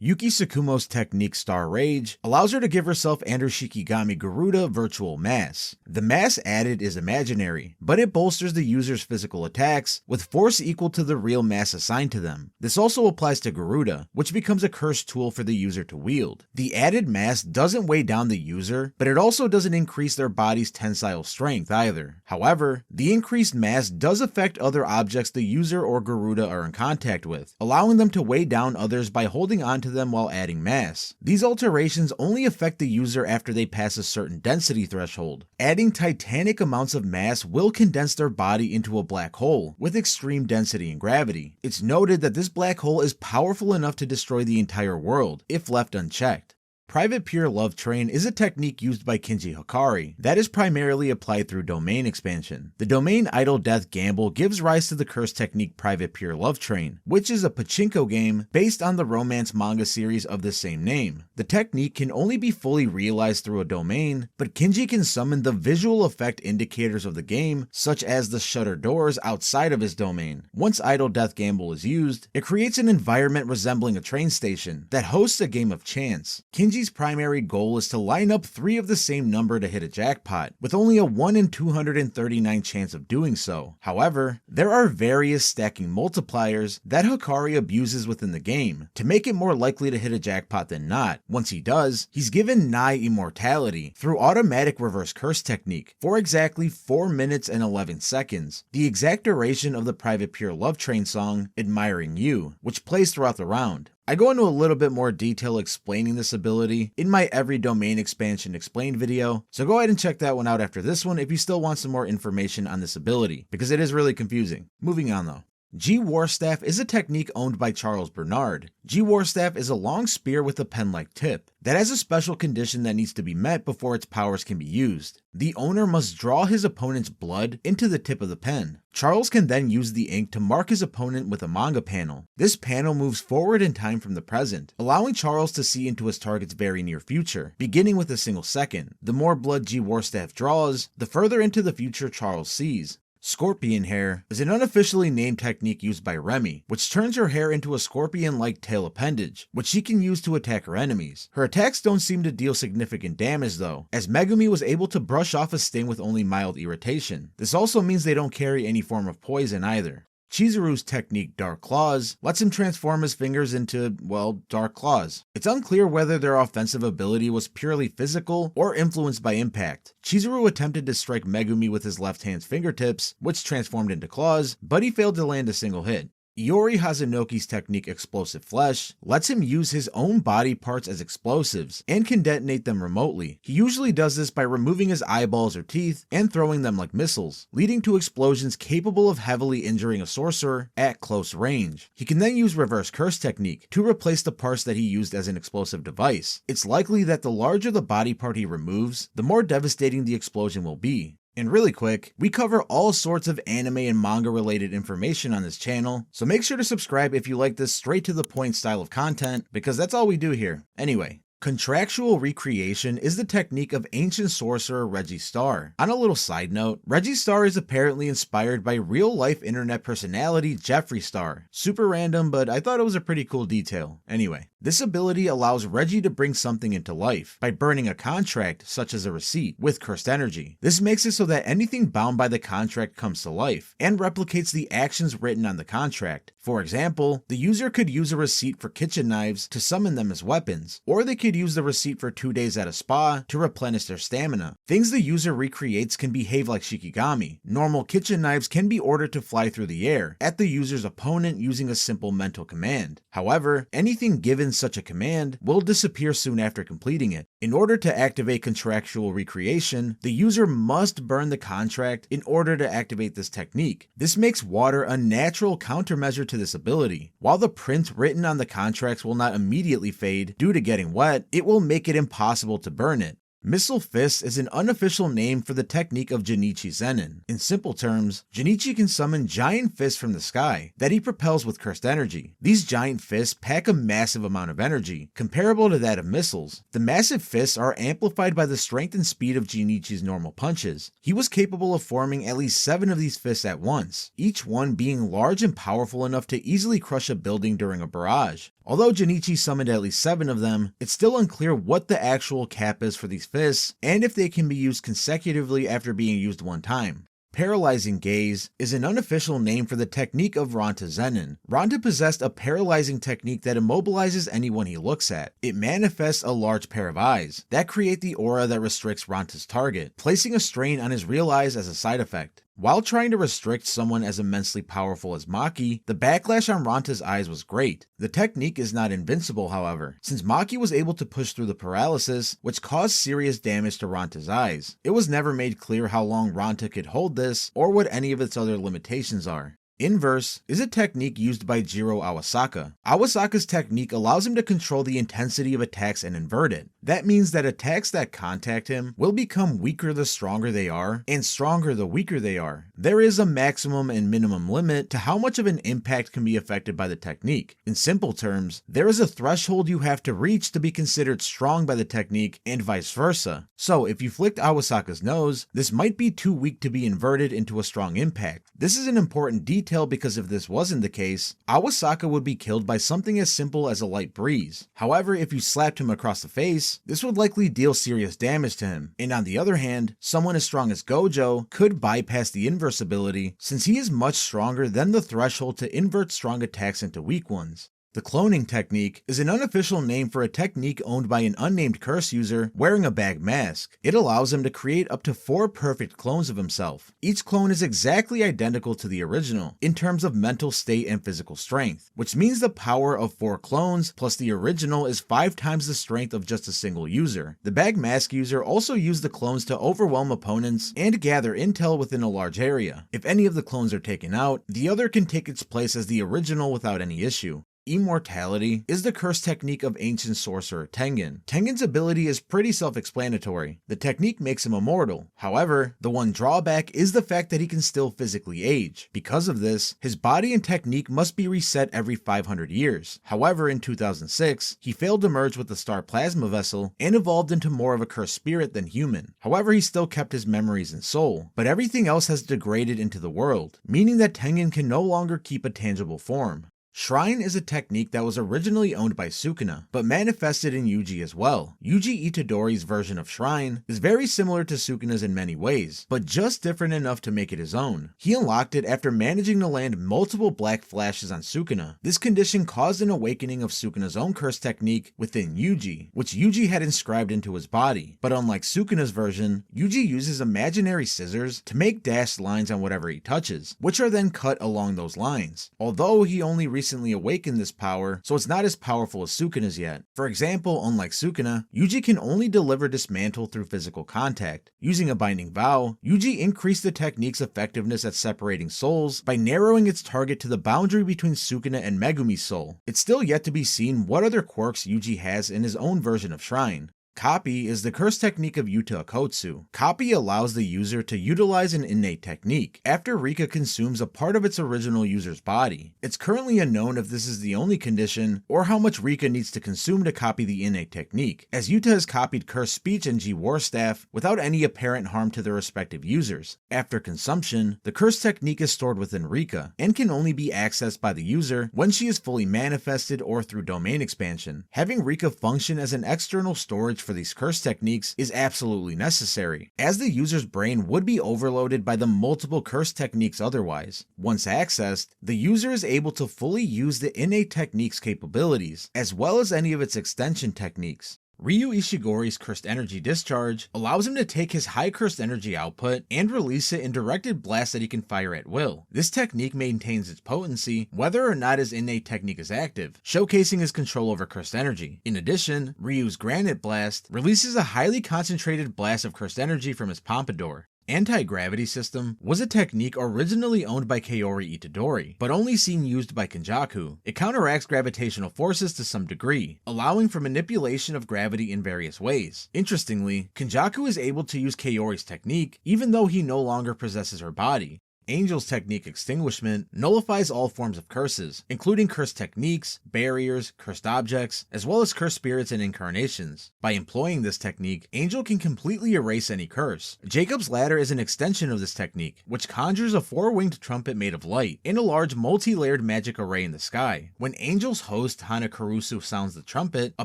Yuki Tsukumo's technique Star Rage allows her to give herself and her Shikigami Garuda virtual mass. The mass added is imaginary, but it bolsters the user's physical attacks with force equal to the real mass assigned to them. This also applies to Garuda, which becomes a cursed tool for the user to wield. The added mass doesn't weigh down the user, but it also doesn't increase their body's tensile strength either. However, the increased mass does affect other objects the user or Garuda are in contact with, allowing them to weigh down others by holding onto them while adding mass. These alterations only affect the user after they pass a certain density threshold. Adding titanic amounts of mass will condense their body into a black hole with extreme density and gravity. It's noted that this black hole is powerful enough to destroy the entire world if left unchecked. Private Pure Love Train is a technique used by Kinji Hikari that is primarily applied through domain expansion. The domain Idle Death Gamble gives rise to the curse technique Private Pure Love Train, which is a pachinko game based on the romance manga series of the same name. The technique can only be fully realized through a domain, but Kinji can summon the visual effect indicators of the game, such as the shutter doors outside of his domain. Once Idle Death Gamble is used, it creates an environment resembling a train station that hosts a game of chance. Kinji's primary goal is to line up 3 of the same number to hit a jackpot, with only a 1 in 239 chance of doing so. However, there are various stacking multipliers that Hikari abuses within the game to make it more likely to hit a jackpot than not. Once he does, he's given nigh immortality through automatic reverse curse technique for exactly 4 minutes and 11 seconds, the exact duration of the Private Pure Love Train song Admiring You, which plays throughout the round. I go into a little bit more detail explaining this ability in my Every Domain Expansion Explained video, so go ahead and check that one out after this one if you still want some more information on this ability, because it is really confusing. Moving on though. G-Warstaff is a technique owned by Charles Bernard. G-Warstaff is a long spear with a pen-like tip that has a special condition that needs to be met before its powers can be used. The owner must draw his opponent's blood into the tip of the pen. Charles can then use the ink to mark his opponent with a manga panel. This panel moves forward in time from the present, allowing Charles to see into his target's very near future, beginning with a single second. The more blood G-Warstaff draws, the further into the future Charles sees. Scorpion hair is an unofficially named technique used by Remy, which turns her hair into a scorpion-like tail appendage, which she can use to attack her enemies. Her attacks don't seem to deal significant damage though, as Megumi was able to brush off a sting with only mild irritation. This also means they don't carry any form of poison either. Chizuru's technique Dark Claws lets him transform his fingers into, well, dark claws. It's unclear whether their offensive ability was purely physical or influenced by impact. Chizuru attempted to strike Megumi with his left hand's fingertips, which transformed into claws, but he failed to land a single hit. Iori Hazunoki's technique Explosive Flesh lets him use his own body parts as explosives and can detonate them remotely. He usually does this by removing his eyeballs or teeth and throwing them like missiles, leading to explosions capable of heavily injuring a sorcerer at close range. He can then use Reverse Curse technique to replace the parts that he used as an explosive device. It's likely that the larger the body part he removes, the more devastating the explosion will be. And really quick, we cover all sorts of anime and manga related information on this channel, so make sure to subscribe if you like this straight to the point style of content, because that's all we do here. Anyway. Contractual Recreation is the technique of ancient sorcerer Reggie Starr. On a little side note, Reggie Starr is apparently inspired by real-life internet personality Jeffree Star. Super random, but I thought it was a pretty cool detail. Anyway, this ability allows Reggie to bring something into life by burning a contract, such as a receipt, with cursed energy. This makes it so that anything bound by the contract comes to life, and replicates the actions written on the contract. For example, the user could use a receipt for kitchen knives to summon them as weapons, or they could use the receipt for 2 days at a spa to replenish their stamina. Things the user recreates can behave like Shikigami. Normal kitchen knives can be ordered to fly through the air at the user's opponent using a simple mental command. However, anything given such a command will disappear soon after completing it. In order to activate Contractual Recreation, the user must burn the contract in order to activate this technique. This makes water a natural countermeasure to this ability. While the print written on the contracts will not immediately fade due to getting wet, it will make it impossible to burn it. Missile Fist is an unofficial name for the technique of Junichi Zenin. In simple terms, Junichi can summon giant fists from the sky that he propels with cursed energy. These giant fists pack a massive amount of energy, comparable to that of missiles. The massive fists are amplified by the strength and speed of Junichi's normal punches. He was capable of forming at least 7 of these fists at once, each one being large and powerful enough to easily crush a building during a barrage. Although Junichi summoned at least 7 of them, it's still unclear what the actual cap is for these fists, and if they can be used consecutively after being used one time. Paralyzing Gaze is an unofficial name for the technique of Ranta Zenin. Ranta possessed a paralyzing technique that immobilizes anyone he looks at. It manifests a large pair of eyes that create the aura that restricts Ranta's target, placing a strain on his real eyes as a side effect. While trying to restrict someone as immensely powerful as Maki, the backlash on Ranta's eyes was great. The technique is not invincible, however, since Maki was able to push through the paralysis, which caused serious damage to Ranta's eyes. It was never made clear how long Ranta could hold this, or what any of its other limitations are. Inverse is a technique used by Jiro Awasaka. Awasaka's technique allows him to control the intensity of attacks and invert it. That means that attacks that contact him will become weaker the stronger they are, and stronger the weaker they are. There is a maximum and minimum limit to how much of an impact can be affected by the technique. In simple terms, there is a threshold you have to reach to be considered strong by the technique, and vice versa. So if you flicked Awasaka's nose, this might be too weak to be inverted into a strong impact. This is an important detail because if this wasn't the case, Awasaka would be killed by something as simple as a light breeze. However, if you slapped him across the face, this would likely deal serious damage to him. And on the other hand, someone as strong as Gojo could bypass the inverse ability since he is much stronger than the threshold to invert strong attacks into weak ones. The cloning technique is an unofficial name for a technique owned by an unnamed curse user wearing a bag mask. It allows him to create up to 4 perfect clones of himself. Each clone is exactly identical to the original in terms of mental state and physical strength, which means the power of 4 clones plus the original is 5 times the strength of just a single user. The bag mask user also used the clones to overwhelm opponents and gather intel within a large area. If any of the clones are taken out, the other can take its place as the original without any issue. Immortality is the curse technique of ancient sorcerer Tengen. Tengen's ability is pretty self-explanatory. The technique makes him immortal. However, the one drawback is the fact that he can still physically age. Because of this, his body and technique must be reset every 500 years. However, in 2006, he failed to merge with the star plasma vessel and evolved into more of a cursed spirit than human. However, he still kept his memories and soul, but everything else has degraded into the world, meaning that Tengen can no longer keep a tangible form. Shrine is a technique that was originally owned by Sukuna, but manifested in Yuji as well. Yuji Itadori's version of Shrine is very similar to Sukuna's in many ways, but just different enough to make it his own. He unlocked it after managing to land multiple black flashes on Sukuna. This condition caused an awakening of Sukuna's own curse technique within Yuji, which Yuji had inscribed into his body. But unlike Sukuna's version, Yuji uses imaginary scissors to make dashed lines on whatever he touches, which are then cut along those lines. Although he only recently awakened this power, so it's not as powerful as Sukuna's yet. For example, unlike Sukuna, Yuji can only deliver dismantle through physical contact. Using a binding vow, Yuji increased the technique's effectiveness at separating souls by narrowing its target to the boundary between Sukuna and Megumi's soul. It's still yet to be seen what other quirks Yuji has in his own version of Shrine. Copy is the curse technique of Yuta Akotsu. Copy allows the user to utilize an innate technique after Rika consumes a part of its original user's body. It's currently unknown if this is the only condition or how much Rika needs to consume to copy the innate technique, as Yuta has copied Curse Speech and G War Staff without any apparent harm to their respective users. After consumption, the curse technique is stored within Rika and can only be accessed by the user when she is fully manifested or through domain expansion. Having Rika function as an external storage for these curse techniques is absolutely necessary, as the user's brain would be overloaded by the multiple curse techniques otherwise. Once accessed, the user is able to fully use the innate technique's capabilities, as well as any of its extension techniques. Ryu Ishigori's Cursed Energy Discharge allows him to take his high cursed energy output and release it in directed blasts that he can fire at will. This technique maintains its potency whether or not his innate technique is active, showcasing his control over cursed energy. In addition, Ryu's Granite Blast releases a highly concentrated blast of cursed energy from his pompadour. Anti-gravity system was a technique originally owned by Kaori Itadori, but only seen used by Kenjaku. It counteracts gravitational forces to some degree, allowing for manipulation of gravity in various ways. Interestingly, Kenjaku is able to use Kaori's technique even though he no longer possesses her body. Angel's technique Extinguishment nullifies all forms of curses, including cursed techniques, barriers, cursed objects, as well as cursed spirits and incarnations. By employing this technique, Angel can completely erase any curse. Jacob's Ladder is an extension of this technique, which conjures a four-winged trumpet made of light in a large multi-layered magic array in the sky. When Angel's host Hanakarusu sounds the trumpet, a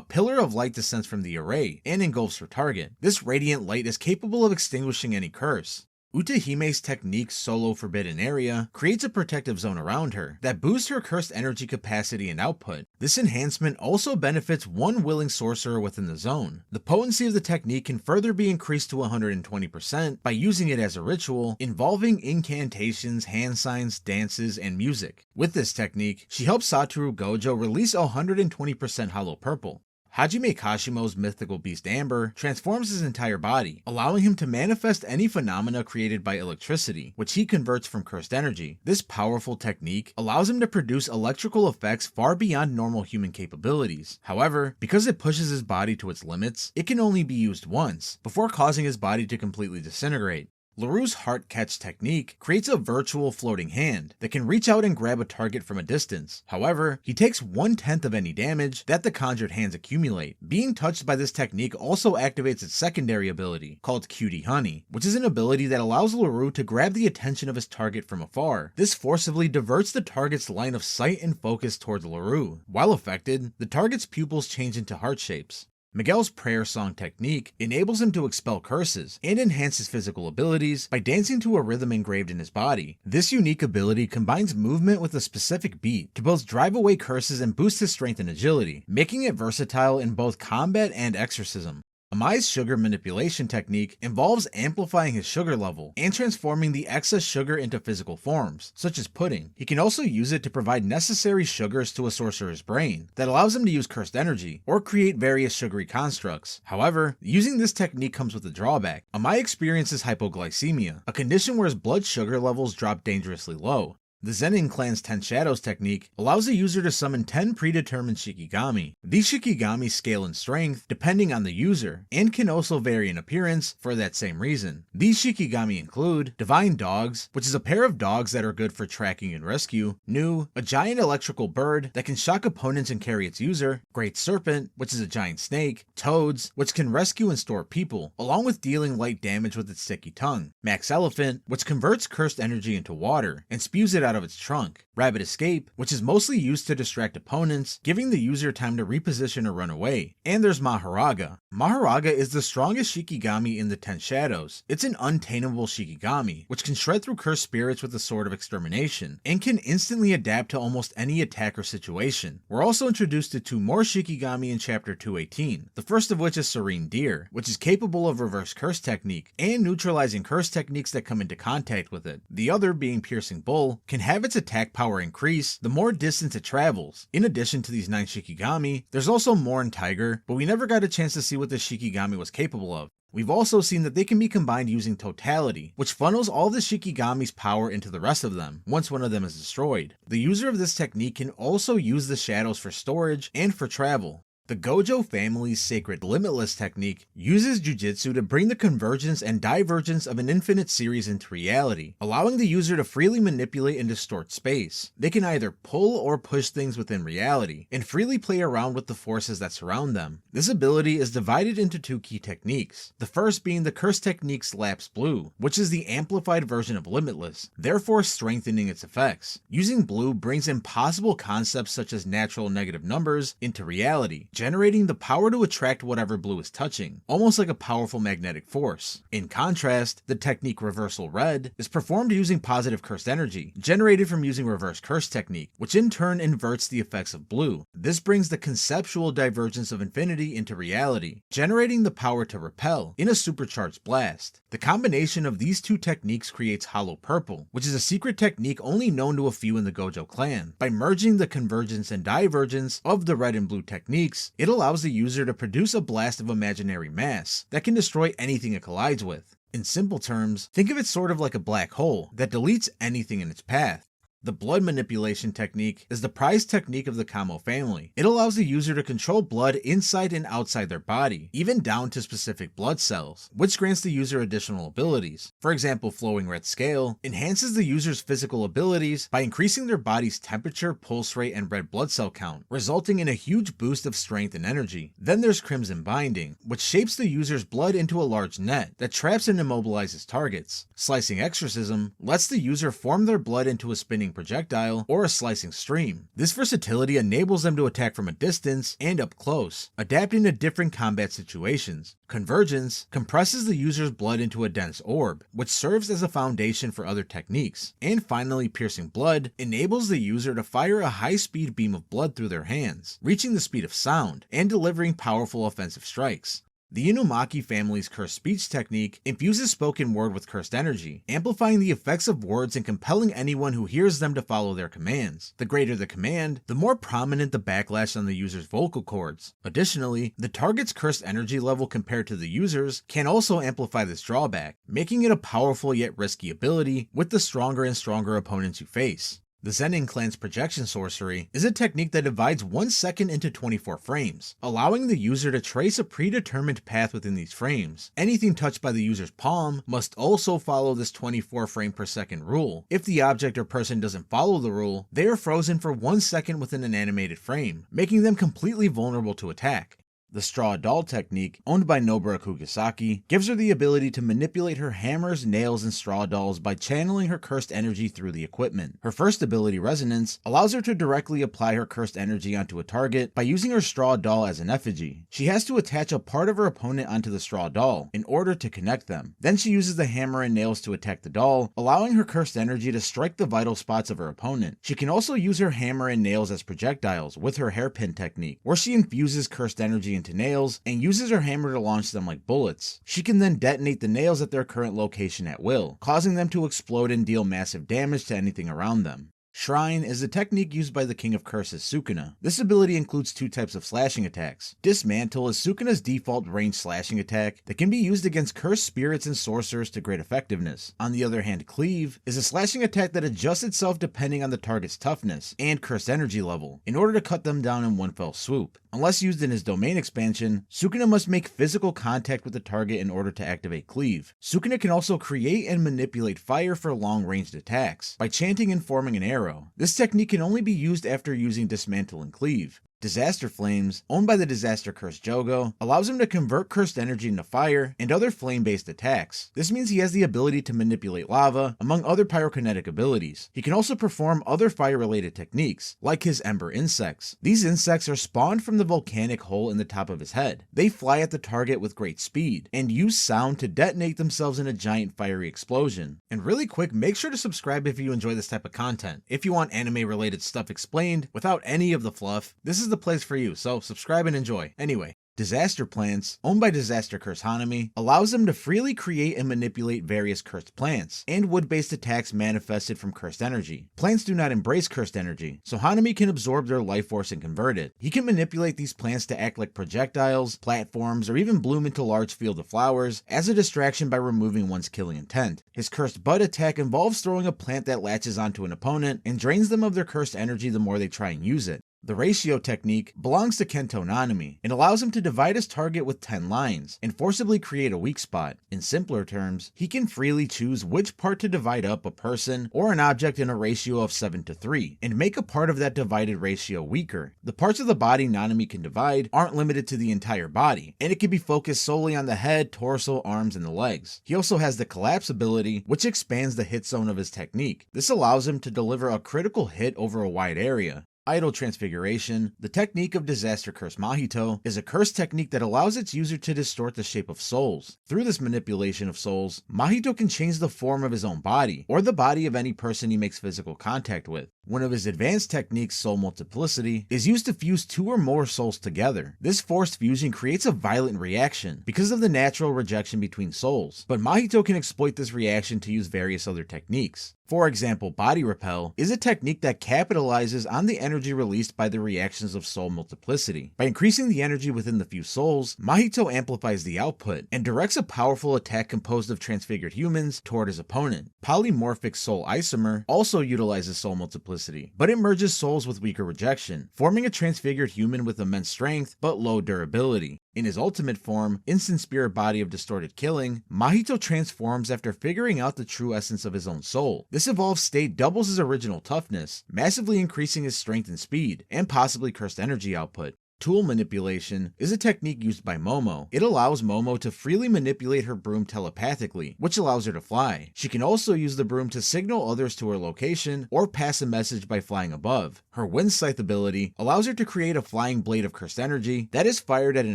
pillar of light descends from the array and engulfs her target. This radiant light is capable of extinguishing any curse. Utahime's technique Solo Forbidden Area creates a protective zone around her that boosts her cursed energy capacity and output. This enhancement also benefits one willing sorcerer within the zone. The potency of the technique can further be increased to 120% by using it as a ritual involving incantations, hand signs, dances, and music. With this technique, she helps Satoru Gojo release 120% hollow purple. Hajime Kashimo's mythical beast Amber transforms his entire body, allowing him to manifest any phenomena created by electricity, which he converts from cursed energy. This powerful technique allows him to produce electrical effects far beyond normal human capabilities. However, because it pushes his body to its limits, it can only be used once, before causing his body to completely disintegrate. Larue's Heart Catch technique creates a virtual floating hand that can reach out and grab a target from a distance. However, he takes 1/10 of any damage that the conjured hands accumulate. Being touched by this technique also activates its secondary ability, called Cutie Honey, which is an ability that allows Larue to grab the attention of his target from afar. This forcibly diverts the target's line of sight and focus towards Larue. While affected, the target's pupils change into heart shapes. Miguel's prayer song technique enables him to expel curses and enhance his physical abilities by dancing to a rhythm engraved in his body. This unique ability combines movement with a specific beat to both drive away curses and boost his strength and agility, making it versatile in both combat and exorcism. Amai's sugar manipulation technique involves amplifying his sugar level and transforming the excess sugar into physical forms, such as pudding. He can also use it to provide necessary sugars to a sorcerer's brain that allows him to use cursed energy or create various sugary constructs. However, using this technique comes with a drawback. Amai experiences hypoglycemia, a condition where his blood sugar levels drop dangerously low. The Zenin clan's 10 Shadows technique allows the user to summon 10 predetermined Shikigami. These Shikigami scale in strength depending on the user, and can also vary in appearance for that same reason. These Shikigami include Divine Dogs, which is a pair of dogs that are good for tracking and rescue, Nu, a giant electrical bird that can shock opponents and carry its user, Great Serpent, which is a giant snake, Toads, which can rescue and store people, along with dealing light damage with its sticky tongue, Max Elephant, which converts cursed energy into water and spews it out of its trunk, Rabbit Escape, which is mostly used to distract opponents, giving the user time to reposition or run away. And there's Maharaga. Maharaga is the strongest Shikigami in the 10 Shadows. It's an untamable Shikigami, which can shred through cursed spirits with the Sword of Extermination, and can instantly adapt to almost any attack or situation. We're also introduced to 2 more Shikigami in Chapter 218, the first of which is Serene Deer, which is capable of reverse curse technique, and neutralizing curse techniques that come into contact with it. The other, being Piercing Bull, can have its attack power increase the more distance it travels. In addition to these 9 Shikigami, there's also Morn Tiger, but we never got a chance to see what this Shikigami was capable of. We've also seen that they can be combined using Totality, which funnels all the Shikigami's power into the rest of them, once one of them is destroyed. The user of this technique can also use the shadows for storage and for travel. The Gojo family's Sacred Limitless technique uses Jujutsu to bring the convergence and divergence of an infinite series into reality, allowing the user to freely manipulate and distort space. They can either pull or push things within reality, and freely play around with the forces that surround them. This ability is divided into 2 key techniques, the first being the curse technique's Lapse Blue, which is the amplified version of Limitless, therefore strengthening its effects. Using Blue brings impossible concepts such as natural negative numbers into reality, generating the power to attract whatever blue is touching, almost like a powerful magnetic force. In contrast, the technique Reversal Red is performed using positive cursed energy, generated from using Reverse Curse technique, which in turn inverts the effects of blue. This brings the conceptual divergence of infinity into reality, generating the power to repel in a supercharged blast. The combination of these 2 techniques creates Hollow Purple, which is a secret technique only known to a few in the Gojo clan. By merging the convergence and divergence of the red and blue techniques, it allows the user to produce a blast of imaginary mass that can destroy anything it collides with. In simple terms, think of it sort of like a black hole that deletes anything in its path. The blood manipulation technique is the prized technique of the Kamo family. It allows the user to control blood inside and outside their body, even down to specific blood cells, which grants the user additional abilities. For example, flowing red scale enhances the user's physical abilities by increasing their body's temperature, pulse rate, and red blood cell count, resulting in a huge boost of strength and energy. Then there's crimson binding, which shapes the user's blood into a large net that traps and immobilizes targets. Slicing exorcism lets the user form their blood into a spinning projectile or a slicing stream. This versatility enables them to attack from a distance and up close, adapting to different combat situations. Convergence compresses the user's blood into a dense orb, which serves as a foundation for other techniques. And finally, piercing blood enables the user to fire a high-speed beam of blood through their hands, reaching the speed of sound and delivering powerful offensive strikes. The Inumaki family's cursed speech technique infuses spoken word with cursed energy, amplifying the effects of words and compelling anyone who hears them to follow their commands. The greater the command, the more prominent the backlash on the user's vocal cords. Additionally, the target's cursed energy level compared to the user's can also amplify this drawback, making it a powerful yet risky ability with the stronger and stronger opponents you face. The Zenin clan's projection sorcery is a technique that divides 1 second into 24 frames, allowing the user to trace a predetermined path within these frames. Anything touched by the user's palm must also follow this 24 frame per second rule. If the object or person doesn't follow the rule, they are frozen for 1 second within an animated frame, making them completely vulnerable to attack. The straw doll technique, owned by Nobara Kugisaki, gives her the ability to manipulate her hammers, nails, and straw dolls by channeling her cursed energy through the equipment. Her first ability, Resonance, allows her to directly apply her cursed energy onto a target by using her straw doll as an effigy. She has to attach a part of her opponent onto the straw doll in order to connect them. Then she uses the hammer and nails to attack the doll, allowing her cursed energy to strike the vital spots of her opponent. She can also use her hammer and nails as projectiles with her hairpin technique, where she infuses cursed energy into nails and uses her hammer to launch them like bullets. She can then detonate the nails at their current location at will, causing them to explode and deal massive damage to anything around them. Shrine is a technique used by the King of Curses, Sukuna. This ability includes 2 types of slashing attacks. Dismantle is Sukuna's default ranged slashing attack that can be used against cursed spirits and sorcerers to great effectiveness. On the other hand, Cleave is a slashing attack that adjusts itself depending on the target's toughness and cursed energy level, in order to cut them down in one fell swoop. Unless used in his domain expansion, Sukuna must make physical contact with the target in order to activate Cleave. Sukuna can also create and manipulate fire for long-ranged attacks by chanting and forming an arrow. This technique can only be used after using Dismantle and Cleave. Disaster Flames, owned by the Disaster Cursed Jogo, allows him to convert cursed energy into fire and other flame-based attacks. This means he has the ability to manipulate lava, among other pyrokinetic abilities. He can also perform other fire-related techniques, like his Ember Insects. These insects are spawned from the volcanic hole in the top of his head. They fly at the target with great speed, and use sound to detonate themselves in a giant fiery explosion. And really quick, make sure to subscribe if you enjoy this type of content. If you want anime-related stuff explained without any of the fluff, this is the place for you, so subscribe and enjoy. Anyway, Disaster Plants, owned by Disaster Curse Hanami, allows them to freely create and manipulate various cursed plants and wood-based attacks manifested from cursed energy. Plants do not embrace cursed energy, so Hanami can absorb their life force and convert it. He can manipulate these plants to act like projectiles, platforms, or even bloom into large field of flowers as a distraction by removing one's killing intent. His Cursed Bud attack involves throwing a plant that latches onto an opponent and drains them of their cursed energy the more they try and use it. The ratio technique belongs to Kento Nanami and allows him to divide his target with 10 lines and forcibly create a weak spot. In simpler terms, he can freely choose which part to divide up a person or an object in a ratio of 7:3 and make a part of that divided ratio weaker. The parts of the body Nanami can divide aren't limited to the entire body, and it can be focused solely on the head, torso, arms, and the legs. He also has the collapse ability, which expands the hit zone of his technique. This allows him to deliver a critical hit over a wide area. Idle Transfiguration, the technique of Disaster Curse Mahito, is a curse technique that allows its user to distort the shape of souls. Through this manipulation of souls, Mahito can change the form of his own body, or the body of any person he makes physical contact with. One of his advanced techniques, soul multiplicity, is used to fuse 2 or more souls together. This forced fusion creates a violent reaction because of the natural rejection between souls, but Mahito can exploit this reaction to use various other techniques. For example, body repel is a technique that capitalizes on the energy released by the reactions of soul multiplicity. By increasing the energy within the few souls, Mahito amplifies the output and directs a powerful attack composed of transfigured humans toward his opponent. Polymorphic soul isomer also utilizes soul multiplicity, but it merges souls with weaker rejection, forming a transfigured human with immense strength but low durability. In his ultimate form, Instant Spirit Body of Distorted Killing, Mahito transforms after figuring out the true essence of his own soul. This evolved state doubles his original toughness, massively increasing his strength and speed, and possibly cursed energy output. Tool manipulation is a technique used by Momo. It allows Momo to freely manipulate her broom telepathically, which allows her to fly. She can also use the broom to signal others to her location or pass a message by flying above. Her Wind Scythe ability allows her to create a flying blade of cursed energy that is fired at an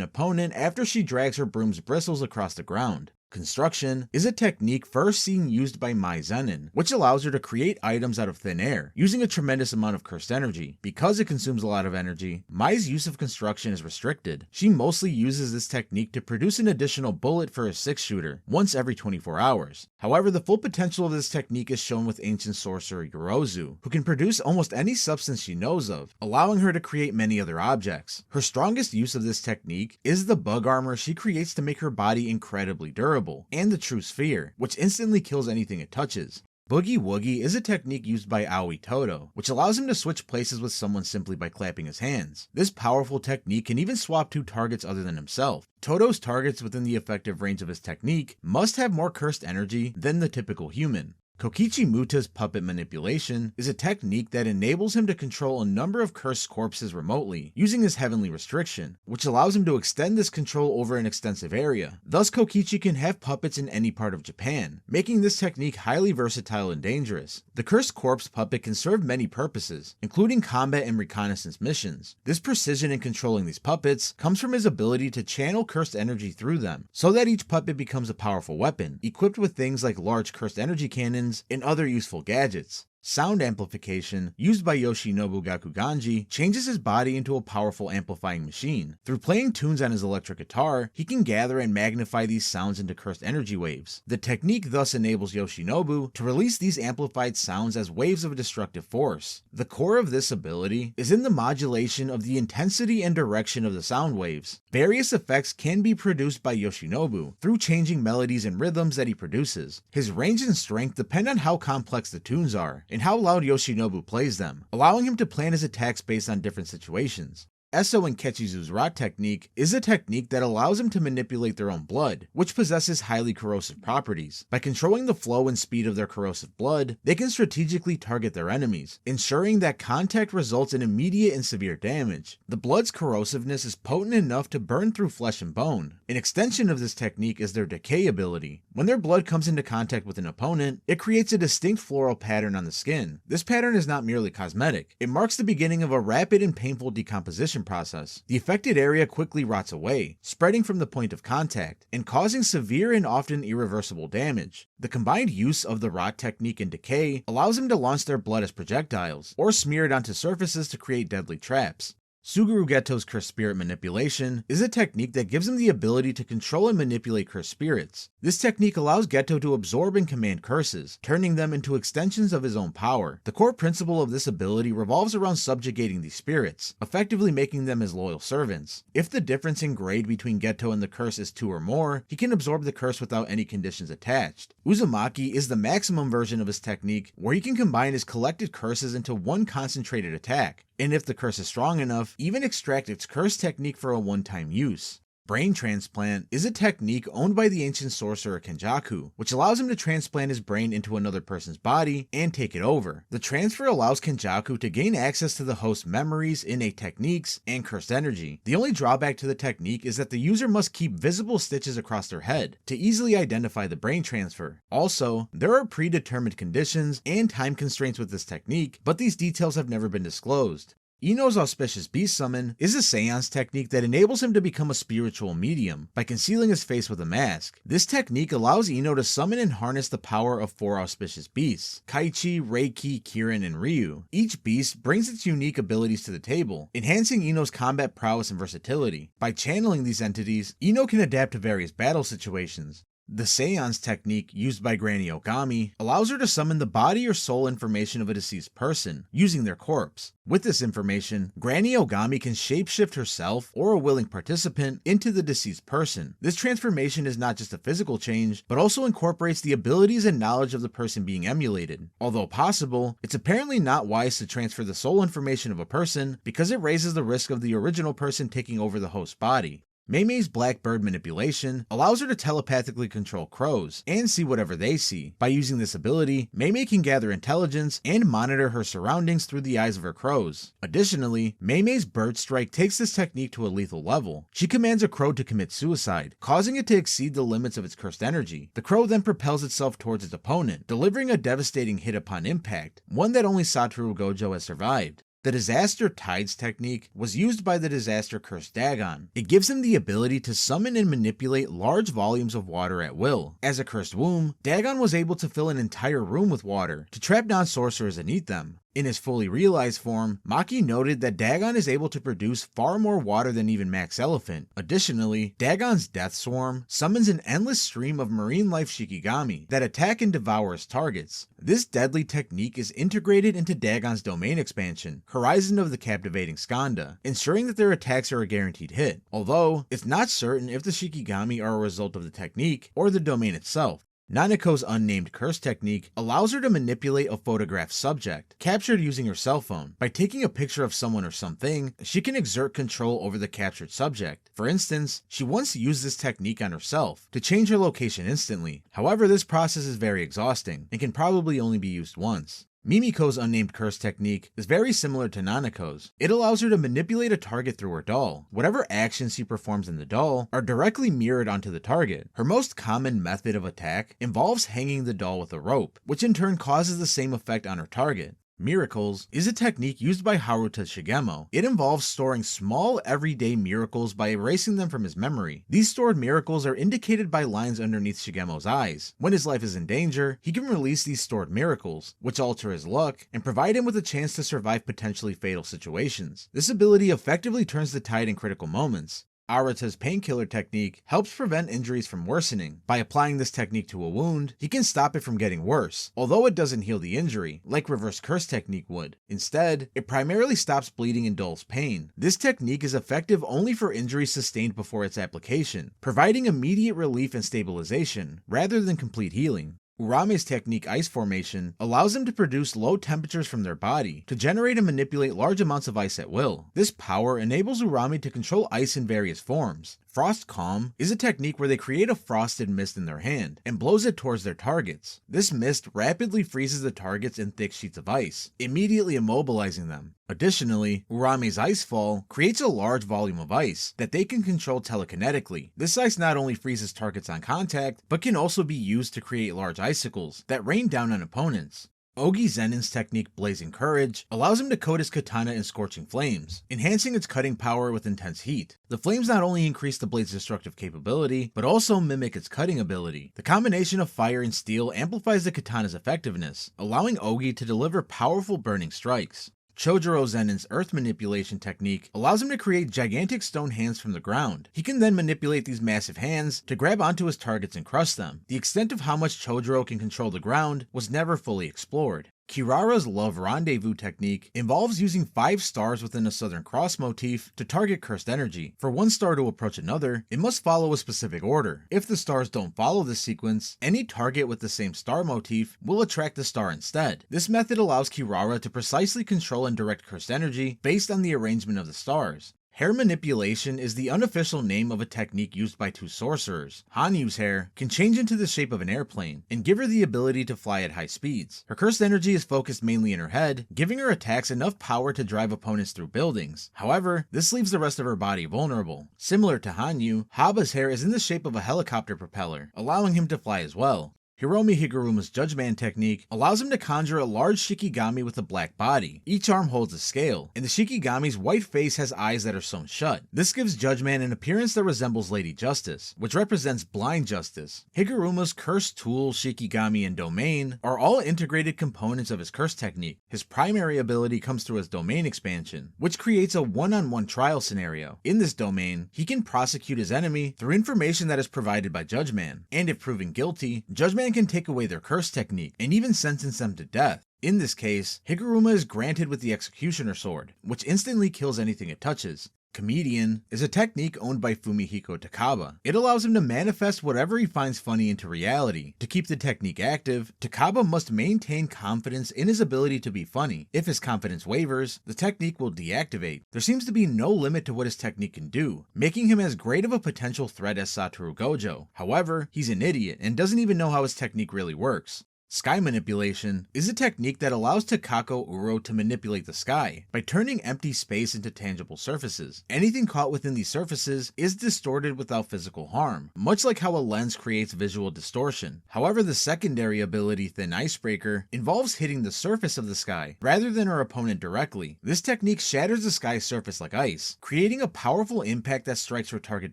opponent after she drags her broom's bristles across the ground. Construction is a technique first seen used by Mai Zenin, which allows her to create items out of thin air, using a tremendous amount of cursed energy. Because it consumes a lot of energy, Mai's use of construction is restricted. She mostly uses this technique to produce an additional bullet for a 6-shooter, once every 24 hours. However, the full potential of this technique is shown with ancient sorcerer Yorozu, who can produce almost any substance she knows of, allowing her to create many other objects. Her strongest use of this technique is the bug armor she creates to make her body incredibly durable, and the True Sphere, which instantly kills anything it touches. Boogy Wuggie is a technique used by Aoi Todo, which allows him to switch places with someone simply by clapping his hands. This powerful technique can even swap 2 targets other than himself. Todo's targets within the effective range of his technique must have more cursed energy than the typical human. Kokichi Muta's puppet manipulation is a technique that enables him to control a number of cursed corpses remotely, using his heavenly restriction, which allows him to extend this control over an extensive area. Thus, Kokichi can have puppets in any part of Japan, making this technique highly versatile and dangerous. The cursed corpse puppet can serve many purposes, including combat and reconnaissance missions. This precision in controlling these puppets comes from his ability to channel cursed energy through them, so that each puppet becomes a powerful weapon, equipped with things like large cursed energy cannons and other useful gadgets. Sound amplification, used by Yoshinobu Gakuganji, changes his body into a powerful amplifying machine. Through playing tunes on his electric guitar, he can gather and magnify these sounds into cursed energy waves. The technique thus enables Yoshinobu to release these amplified sounds as waves of a destructive force. The core of this ability is in the modulation of the intensity and direction of the sound waves. Various effects can be produced by Yoshinobu through changing melodies and rhythms that he produces. His range and strength depend on how complex the tunes are, and how loud Yoshinobu plays them, allowing him to plan his attacks based on different situations. Eso and Kechizu's rot technique is a technique that allows him to manipulate their own blood, which possesses highly corrosive properties. By controlling the flow and speed of their corrosive blood, they can strategically target their enemies, ensuring that contact results in immediate and severe damage. The blood's corrosiveness is potent enough to burn through flesh and bone. An extension of this technique is their decay ability. When their blood comes into contact with an opponent, it creates a distinct floral pattern on the skin. This pattern is not merely cosmetic. It marks the beginning of a rapid and painful decomposition process. The affected area quickly rots away, spreading from the point of contact, and causing severe and often irreversible damage. The combined use of the rot technique and decay allows them to launch their blood as projectiles, or smear it onto surfaces to create deadly traps. Suguru Geto's cursed spirit manipulation is a technique that gives him the ability to control and manipulate cursed spirits. This technique allows Geto to absorb and command curses, turning them into extensions of his own power. The core principle of this ability revolves around subjugating these spirits, effectively making them his loyal servants. If the difference in grade between Geto and the curse is 2 or more, he can absorb the curse without any conditions attached. Uzumaki is the maximum version of his technique, where he can combine his collected curses into one concentrated attack, and if the curse is strong enough, even extract its curse technique for a one-time use. Brain transplant is a technique owned by the ancient sorcerer Kenjaku, which allows him to transplant his brain into another person's body and take it over. The transfer allows Kenjaku to gain access to the host's memories, innate techniques, and cursed energy. The only drawback to the technique is that the user must keep visible stitches across their head to easily identify the brain transfer. Also, there are predetermined conditions and time constraints with this technique, but these details have never been disclosed. Ino's auspicious beast summon is a seance technique that enables him to become a spiritual medium by concealing his face with a mask. This technique allows Ino to summon and harness the power of 4 auspicious beasts: Kaichi, Reiki, Kirin, and Ryu. Each beast brings its unique abilities to the table, enhancing Ino's combat prowess and versatility. By channeling these entities, Ino can adapt to various battle situations. The seance technique used by Granny Ogami allows her to summon the body or soul information of a deceased person, using their corpse. With this information, Granny Ogami can shapeshift herself or a willing participant into the deceased person. This transformation is not just a physical change, but also incorporates the abilities and knowledge of the person being emulated. Although possible, it's apparently not wise to transfer the soul information of a person because it raises the risk of the original person taking over the host's body. Mei's Blackbird manipulation allows her to telepathically control crows and see whatever they see. By using this ability, Mei can gather intelligence and monitor her surroundings through the eyes of her crows. Additionally, Mei's Bird Strike takes this technique to a lethal level. She commands a crow to commit suicide, causing it to exceed the limits of its cursed energy. The crow then propels itself towards its opponent, delivering a devastating hit upon impact, one that only Satoru Gojo has survived. The Disaster Tides technique was used by the disaster cursed Dagon. It gives him the ability to summon and manipulate large volumes of water at will. As a cursed womb, Dagon was able to fill an entire room with water to trap non-sorcerers and eat them. In his fully realized form, Maki noted that Dagon is able to produce far more water than even Max Elephant. Additionally, Dagon's Death Swarm summons an endless stream of marine life Shikigami that attack and devour his targets. This deadly technique is integrated into Dagon's domain expansion, Horizon of the Captivating Skanda, ensuring that their attacks are a guaranteed hit, although it's not certain if the Shikigami are a result of the technique or the domain itself. Nanako's unnamed curse technique allows her to manipulate a photographed subject, captured using her cell phone. By taking a picture of someone or something, she can exert control over the captured subject. For instance, she once used this technique on herself to change her location instantly. However, this process is very exhausting and can probably only be used once. Mimiko's unnamed curse technique is very similar to Nanako's. It allows her to manipulate a target through her doll. Whatever actions she performs in the doll are directly mirrored onto the target. Her most common method of attack involves hanging the doll with a rope, which in turn causes the same effect on her target. Miracles is a technique used by Haruta Shigemo. It involves storing small everyday miracles by erasing them from his memory. These stored miracles are indicated by lines underneath Shigemo's eyes. When his life is in danger, he can release these stored miracles, which alter his luck and provide him with a chance to survive potentially fatal situations. This ability effectively turns the tide in critical moments. Arata's Painkiller technique helps prevent injuries from worsening. By applying this technique to a wound, he can stop it from getting worse, although it doesn't heal the injury, like Reverse Curse technique would. Instead, it primarily stops bleeding and dulls pain. This technique is effective only for injuries sustained before its application, providing immediate relief and stabilization, rather than complete healing. Urame's technique Ice Formation allows them to produce low temperatures from their body to generate and manipulate large amounts of ice at will. This power enables Urame to control ice in various forms. Frost Calm is a technique where they create a frosted mist in their hand and blows it towards their targets. This mist rapidly freezes the targets in thick sheets of ice, immediately immobilizing them. Additionally, Urame's Icefall creates a large volume of ice that they can control telekinetically. This ice not only freezes targets on contact, but can also be used to create large icicles that rain down on opponents. Ogi Zenin's technique Blazing Courage allows him to coat his katana in scorching flames, enhancing its cutting power with intense heat. The flames not only increase the blade's destructive capability, but also mimic its cutting ability. The combination of fire and steel amplifies the katana's effectiveness, allowing Ogi to deliver powerful burning strikes. Chojuro Zenin's earth manipulation technique allows him to create gigantic stone hands from the ground. He can then manipulate these massive hands to grab onto his targets and crush them. The extent of how much Chojuro can control the ground was never fully explored. Kirara's Love Randevu technique involves using 5 stars within a Southern Cross motif to target cursed energy. For one star to approach another, it must follow a specific order. If the stars don't follow this sequence, any target with the same star motif will attract the star instead. This method allows Kirara to precisely control and direct cursed energy based on the arrangement of the stars. Hair manipulation is the unofficial name of a technique used by 2 sorcerers. Hanyu's hair can change into the shape of an airplane and give her the ability to fly at high speeds. Her cursed energy is focused mainly in her head, giving her attacks enough power to drive opponents through buildings. However, this leaves the rest of her body vulnerable. Similar to Hanyu, Haba's hair is in the shape of a helicopter propeller, allowing him to fly as well. Hiromi Higuruma's Judg Man technique allows him to conjure a large Shikigami with a black body. Each arm holds a scale, and the Shikigami's white face has eyes that are sewn shut. This gives Judg Man an appearance that resembles Lady Justice, which represents blind justice. Higuruma's curse tool, Shikigami, and domain are all integrated components of his curse technique. His primary ability comes through his domain expansion, which creates a one-on-one trial scenario. In this domain, he can prosecute his enemy through information that is provided by Judg Man, and if proven guilty, Judg Man can take away their curse technique and even sentence them to death. In this case, Higuruma is granted with the Executioner Sword, which instantly kills anything it touches. Comedian is a technique owned by Fumihiko Takaba. It allows him to manifest whatever he finds funny into reality. To keep the technique active, Takaba must maintain confidence in his ability to be funny. If his confidence wavers, the technique will deactivate. There seems to be no limit to what his technique can do, making him as great of a potential threat as Satoru Gojo. However, he's an idiot and doesn't even know how his technique really works. Sky manipulation is a technique that allows Takako Uro to manipulate the sky by turning empty space into tangible surfaces. Anything caught within these surfaces is distorted without physical harm, much like how a lens creates visual distortion. However, the secondary ability Thin Icebreaker involves hitting the surface of the sky rather than our opponent directly. This technique shatters the sky's surface like ice, creating a powerful impact that strikes your target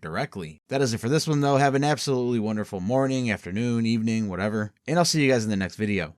directly. That is it for this one though. Have an absolutely wonderful morning, afternoon, evening, whatever, and I'll see you guys in the next video.